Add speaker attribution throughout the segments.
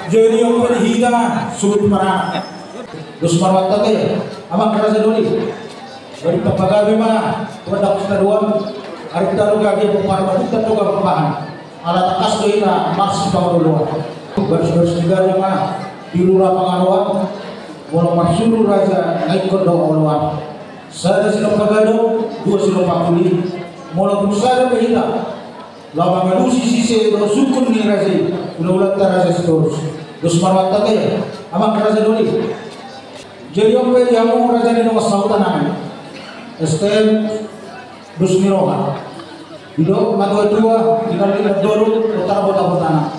Speaker 1: Jadi yang berhina sulit marah. Terus marwat tadi, amak kerasa dulu. Dari pepagawe mana? Produk sedaruan. Hari kita luka dia pemarwat kita luka pepahan. Alat akas doina maks bang dulu. Baris-baris negara mana? Di lurah pengaruan. Walau maksudul raja naik ke doa uluan. Saya sino pagado, dua sino pakuli. Mula berusaha berhina. Lama manusia sisi sukun ni raja. Udah raja seterus. Terus marwat tadi, amak kerasa dulu. Jadi yang kamu raja ni nama sautan nama. Estem Dusmiroha. Hidup matu dua, tinggal dorong utara kota-kota.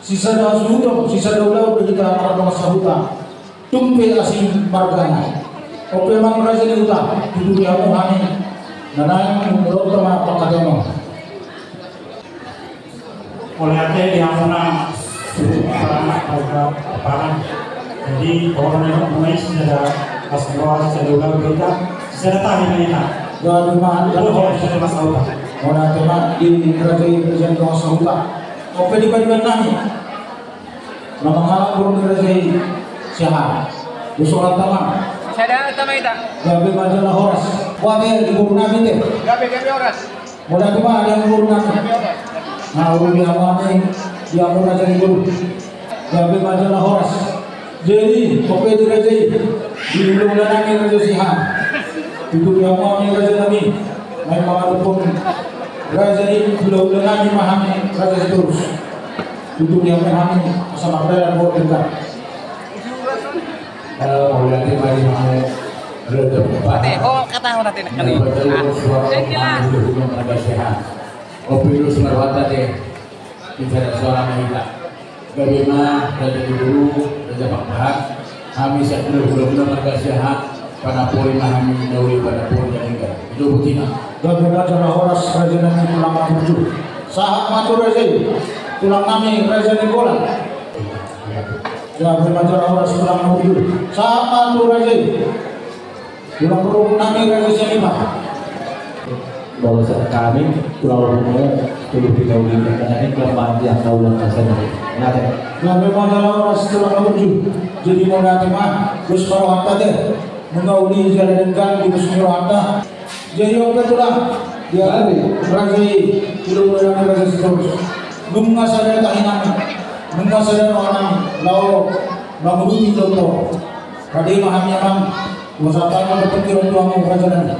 Speaker 1: Sisa dah sudah, sisa dah udah kita nama sautan. Tumpe asing marganya. Oke memang raja ni utara. Itu dia muhani. Nana menurut tema pakatemo.
Speaker 2: Oleh ada yang mana parang jadi orang yang mulai sudah asal seluruh kita sudah tahu ini nak.
Speaker 1: Dua lima dan
Speaker 2: orang sudah masalah.
Speaker 1: Orang teman di kerajaan presiden kawasan hutan. Oke di bagian nami. Nama halang burung kerajaan siapa? Usulan teman.
Speaker 3: Saya teman itu.
Speaker 1: Gabe majalah horas. Wabe di burung nami deh.
Speaker 3: Gabe horas.
Speaker 1: Mulai teman ada yang burung nami. Nah urut yang mana? Dia mau raja di guru, gabe majalah horas. Jadi, kopi di raja di ulu lanang raja sihan. Itu yang mau raja kami, main makan pun raja di ulu lanang mahami raja terus. Itu yang mahami sama kerajaan buat dekat.
Speaker 4: Kalau mau lagi mari mau berada depan.
Speaker 3: Oh, kata orang nanti nak kali.
Speaker 4: Ada sehat. Kopi itu semarwata deh. Bicara soal kita, bagaimana raja dulu, raja Pakpahan, kami saya benar-benar marga sehat pada pori mahami dawi pada pori yang enggak. Itu buktinya.
Speaker 1: Bagaimana cara horas raja nami tulang matur, sahat matur raja tulang nami raja Nicola. Bagaimana cara horas tulang matur, sahat matur raja tulang burung nami raja Siapa.
Speaker 5: Bahwa kami pulau Lumo perlu dikawin karena ini kelemahan yang tahu dan kasar. Nada.
Speaker 1: Gabe majalah horas tulang matur. Jadi mau nanti mah terus marwat tadi mengauli jalan dengan di Dusmiroha. Jadi orang tulang dia raja ulu lanang raja terus. Nunggu saya tahinan, nunggu saya orang lau bangun itu loh. Kadi mahami am, wasapanya berpikir untuk kamu raja nanti.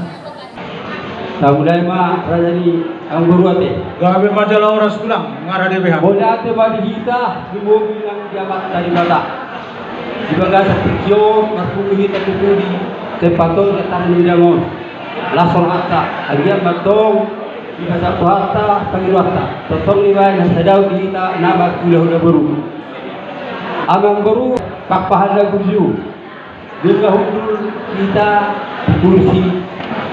Speaker 5: Mulai mah raja ni ang guru ate.
Speaker 1: Gabe majalah horas tulang ngarah dia behang.
Speaker 5: Boleh ate bagi kita di mobil yang diamat dari mata. Di bagas pikio masuk kita tutu di tempatong ketan di jamon. Langsung hatta agian matong di bahasa puasa pangilwata. Totong liwai yang sedau kita nama kulah baru. Amang baru Pakpahan lagu Bila hudul kita di kursi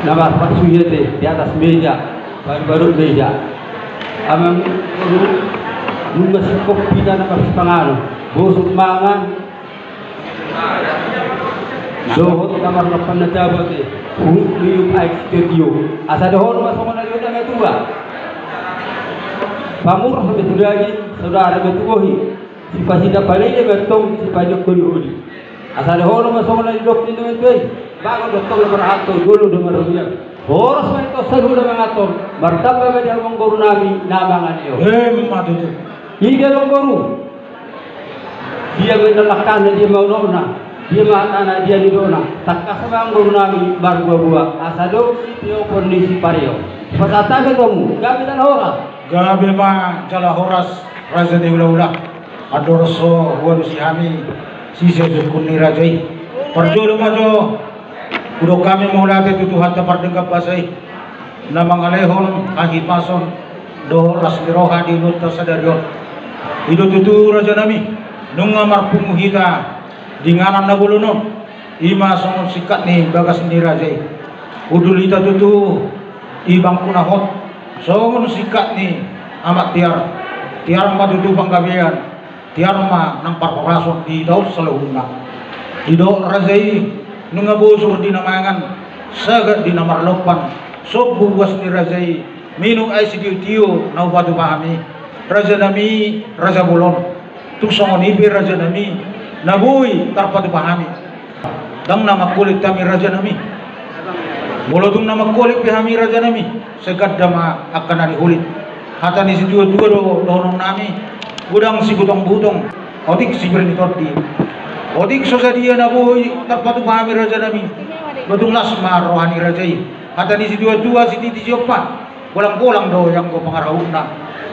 Speaker 5: nama Pak Suyete di atas meja, baru meja. Amang nunggu kopi dan nama pangano, bosok mangan. Dohot kamar lapan na jabat liyong ay studio. Asa dohon masuk na liyon na tua. Pamur sa betulagi, saudara betugohi. Si pasida palile bertong si pajok kuli. Asa dohon masuk na lidok ni tuway. Bago doktor beratur dulu dengan rupiah. Boros mereka seluruh mengatur. Bertambah pada orang guru nami namangan iyo.
Speaker 1: Mati tu.
Speaker 5: Hingga orang guru. Dia menelakkan dia mau nona. Dia mana dia di dona. Tak kasih orang guru nami baru buat. Asado dia kondisi pario. Pasatake kamu. Gabi dan horas.
Speaker 1: Gabi ma jala horas raja di ula-ula. Adorso waru si hami. Sisa jukuni rajai. Perjolo majo. Udah kami mau latih tutuhan tempat dengkap basai. Namang alehon kahit mason do Dusmiroha di lut tersadarion. Itu tutu raja nami. Nunga marpungu hita di nganan na bulunon. Ima songon sikat ni bagas ni rajai. Udul hita tutu ibang punahot. Songon sikat ni amat tiar. Tiar ma tutu panggabian. Tiar ma nang parparason di daud salahuna. Ido rajai nunga busur di namangan sagat di namar lopan sob buwas ni rajai minung ay sidiu-tiu na batu pahami raja nami raja bulon tuk songon ibe raja nami nabui tarpatu pahami dang nama kulit kami raja nami molodung nama kulit kami raja nami segad dama akan ari hulit hata ni si dua-dua dohonong nami gudang si butong-butong odik si berni tordi odik sosadia nabui tarpatu pahami raja nami badung lasma rohani rajai hata ni si dua-dua si titi siopa bolang-bolang do yang ko pangarahuna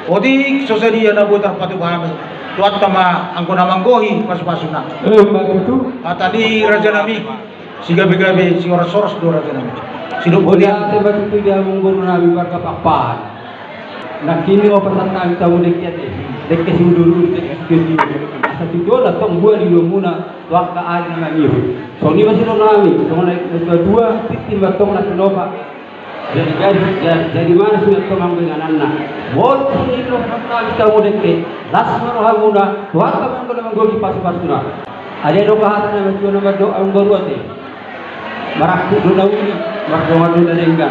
Speaker 1: odik sosadia nabui tarpatu pahami tuat tama angko namanggohi pas-pasuna
Speaker 5: Begitu.
Speaker 1: hata ni raja nami si gabe-gabe si oras-oras do raja nami si do
Speaker 5: Kemudian sebab itu dia mengguru nabi warga papan. Nak kini apa tentang tahu dekat dekat dulu dekat kiri. Asal itu lah tong buat di muna waktu ada nama itu. So ni masih nami. So nak dua titik batong nak kenapa. Jadi mana sih tong ambil dengan anak. Bol ini lo tentang tahu dekat. Lasma rohamuna waktu mengguru pas-pasuna. Ada doa hati nama doa mengguru ati. Marakku dunawi mardohadu dalengga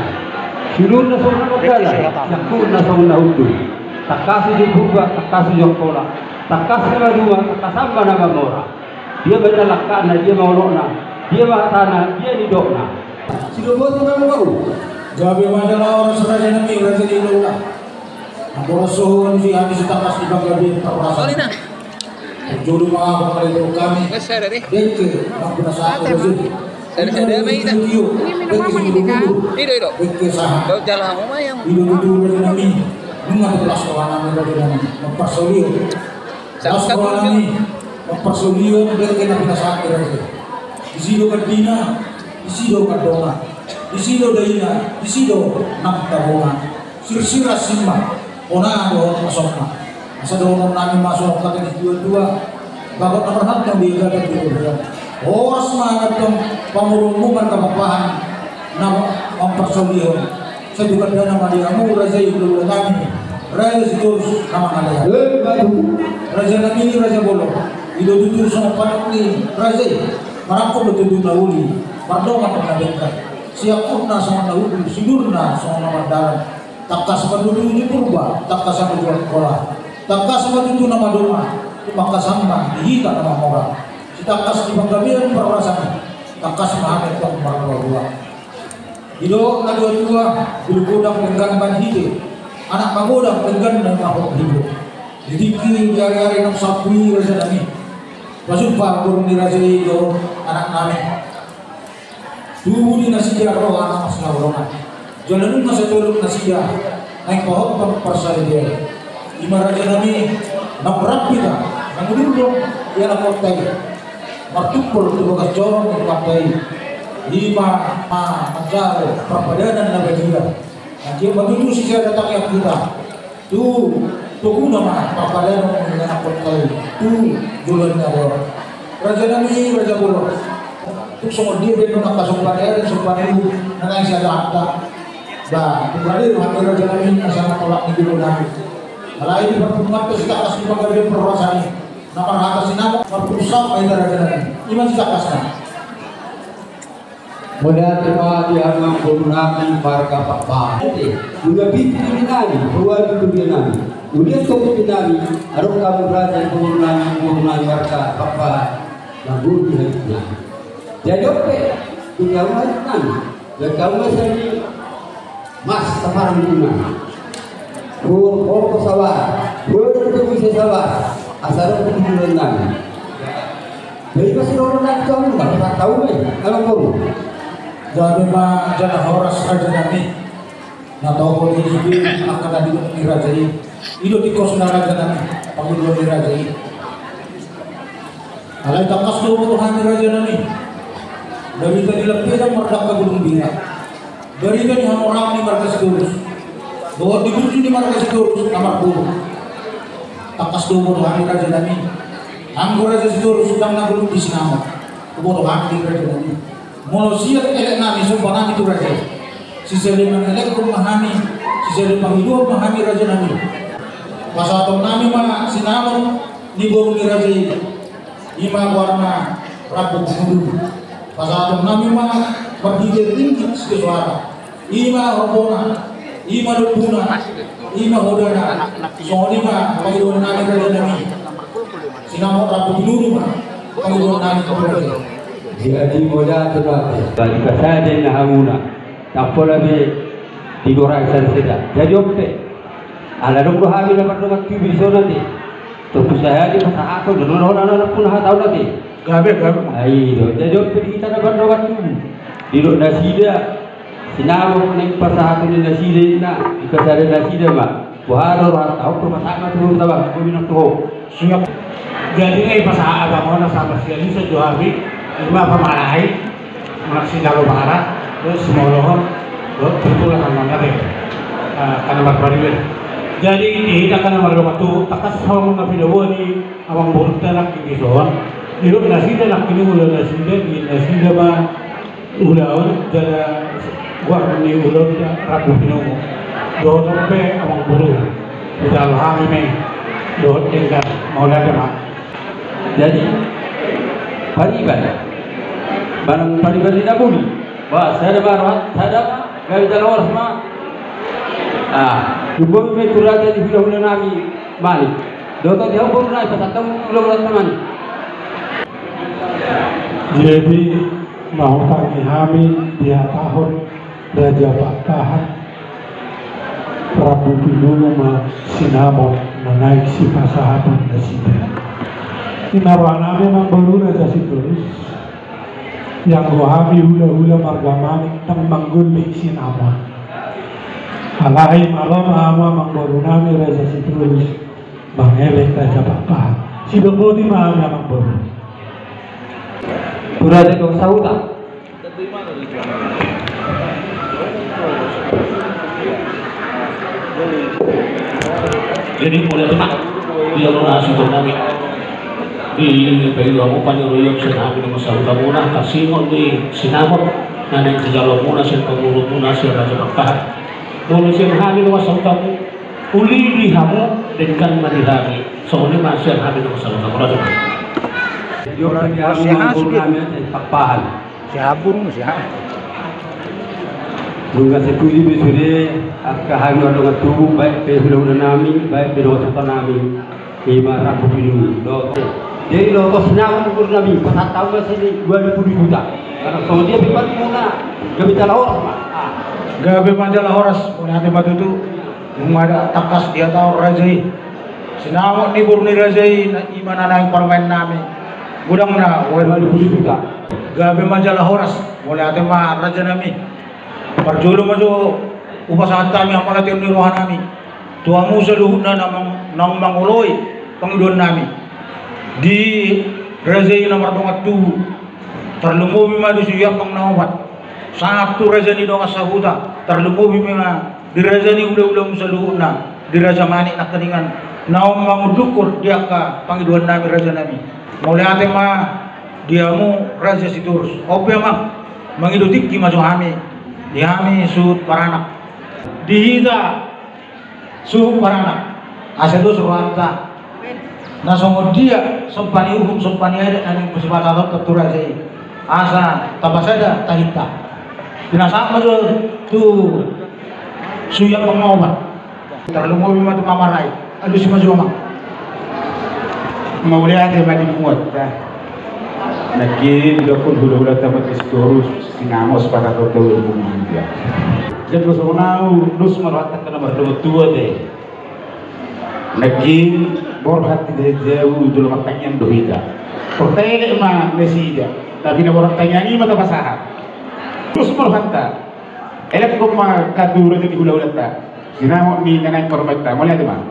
Speaker 5: shurun na sona magala yakun na sona hudu takasi dibuka takasi yokola takasi na dua takasamba na gamora dia badalaka na dia maulona dia mahatana dia didokna sidoboti na mau
Speaker 1: gabe madala oras raja nami raja di lula amorosohon si habis takas di bagabe
Speaker 3: Solina.
Speaker 1: juru mga kami kami
Speaker 3: Besar dari.
Speaker 1: deke ang pinasa raja
Speaker 3: Ada apa ini?
Speaker 1: ini minum apa ini kan?
Speaker 3: Itu.
Speaker 1: deke saha
Speaker 3: Kau jalan rumah yang
Speaker 1: Ido raja nami nunga kelas kawanan raja nami mempersolio kelas kawanan mempersolio deke na pinasa raja isido kadina isido kadonga isido daina isido nagtabonga sirsira simma ona do masokna asa do nami masok ka ni dua bagot nomor hat yang digagat di Korea oras mangat tong pamurumuman kapapahan na mempersolio sa juga dana madiamu raja ibu kami raja situs nama alaya raja nami raja bolo ido tutur sama panak ni raja marako betul nauli pardongan pengadengkan siap kurna sama nauli sidurna sama nama dalan takka sama tutu ni purba takka sama jual kola takka sama tutu nama doma maka sama dihita nama orang si takkas di panggabian perasaan takkas mahamet yang marwa ido na dua bilgodang dengan ban hide anak pagodang dengan mahok hidup didiki jari-jari ng sapui raja nami masumpa burung di raja ido anak nami tubuh di nasiya roh anak mas naurongan jalanun nasa tulog nasiya naik pohon persalia dia lima raja nami nabrap kita nangulung ia nakotai martupul tugas jorong di pantai lima mencar perpadanan nabadila nanti begitu sih saya datang yang kita tuh nama perpadanan dengan nakotai jualan ada raja nami raja bolo tuh semua dia nak sumpah itu nanti saya ada bah kembali hati raja nami sama tolak di dulu nami kalau ini berpengaruh kita kasih penggabian perasaan nama atas nama berpusat pada raja nami iman kita kasih
Speaker 5: Mudah terima di alam pembunuhan warga Papua. Udah bikin nani, keluar itu nani. Udah tunggu nani, harus kamu belajar pembunuhan warga Papua. Lalu dia jadi apa? Tinggal nani. Dan kamu masih mas sekarang guna. Kur pesawat, itu bisa sawah. Asal pembunuhan nani. Jadi masih orang nani kamu nggak tahu kalau kamu.
Speaker 1: Jadi mah jana horas raja nami, nato ko di akan ada di raja ini, itu di kos raja nami, panggil di raja ini. Alai takas dulu Tuhan di raja nami, dari tadi lebih yang merdak ke gunung bina, dari tadi orang di markas terus, bahwa di kunci di markas terus kamar guru, takas dulu Tuhan di raja nami, anggur raja terus sedang nabung di sinama, Tuhan di raja nami. Manusia elek nami sumpah nami itu raja. Sisa lima elek memahami, sisa lima hidup memahami raja nami. Pasal nami mah sinamon di borong raja ini. Ima warna rabu bulu. Pasal nami mah berdiri tinggi suara. Ima robona, ima lupuna, ima hodana. Soalnya mah hidup nami raja nami. sinamo rabu binuru mah Panginoon namin kapatid.
Speaker 5: Jadi moda terbatas. Bagi kasada na hamuna. Tapos labi tigoran sarseda. Jadi oke. Ala dong doa kami dapat doa tujuh zona ni. Terus saya di masa aku dan orang-orang pun tahu nanti.
Speaker 1: Gabe.
Speaker 5: Ayo, jadi oke kita dapat doa tujuh. Di doa nasida. Sinabo ning pasaha ko ni nasida ina. Ikasada nasida ma. Buharo rat tahu ko masama tu tawa ko minum tu.
Speaker 1: Siap.
Speaker 6: Jadi ngay pasaha agama na sama siya sa Johabi, lima pamalahay, sinalo barat, terus semolohan, tertulah kan nanti, karena berbalik. Jadi kita kan nomor waktu takas sama na pinawa ni awang buruk tanak ini soal, itu nasida nak ini ulah nasida ba ulawan jala gua ni ulah rabu pinawa, doa sampai awang buruk, kita alhamdulillah doa tinggal mau ada mak.
Speaker 5: Jadi pariban barang pariban tidak boleh wah saya barat saya gak bisa luar semua hubung me turata di hula nami mali doto dia hubung naik pasatang ulang teman.
Speaker 6: Jadi mau kami kami dia tahun Raja Pakahan Prabu Pinulu sinamo menaik si pasahabat nasida. Inaruhan memang baru Raja Sitorus yang gohami hula-hula margamanik ng mangguling sinama. Alay malam ama mangbaru nami Raja Sitorus mangelek Raja Pakahan. Si Dokodi maam yang mangbaru.
Speaker 5: Turada dong sauta.
Speaker 4: Jadi mulai teman dia nasi namin di pagdua mo paniruyog sa namin ng masauta muna kasi di sinamot na nagkajalo muna siya pagmuro muna siya Raja Pakahan. Mula siya namin ng masauta mo uliliha mo din kan manilagi so uli masya namin ng masauta mo Raja Pakahan.
Speaker 5: Yung mangbaru namin Pakahan. Dunga sekuli besure akahan orang tu baik pehulu nami baik berosa nami lima rabu biru. Jadi lo senang ukur nabi pas tahu masih 20 juta karena kalau dia bipan muna gak bisa lawan
Speaker 1: Gabe majalah horas nanti batu tu ada takas dia tahu rajai sinawak ni burni rajai iman anak permain nami gudang na
Speaker 5: 20 juta.
Speaker 1: Gabe majalah horas boleh ada mah raja nami perjulu maju upasahan kami yang malah tiap niruhan nami tuamu seluruh nang manguloi pangidon nami di rajai nomor 2 terlumbu madu siap pang nawat satu raja ni dong asahuta terlumbu bima di raja ni udah seluruh na di raja manik nak keningan naum mangudukur dia ka pangidon nami raja nami mulai ate mah diamu Raja Sitorus opo emang mangidutik ki maju hami di hami suut paranak dihida suut paranak asedo surwanta nasongo dia sompani hukum sompani ada nani musibata tettu raja asa tabasada tahita dinasa maju tu suya pengobat terlalu mau bima tu mamarai aduh si maju emang
Speaker 6: mau lihat yang mati muat lagi dokun hula-hula tempat Sitorus sinamos pada total umum dia. Jadi personal nus merata kena berdua deh. Lagi borhat tidak jauh dulu matanya dohida. Pertanyaan mah mesida. Tapi na borhat tanya ni mata pasahat. Terus merata. Elak ko mah kadura di hula-hula ta. Sinamo ni nanay kormata. Mulai di mana?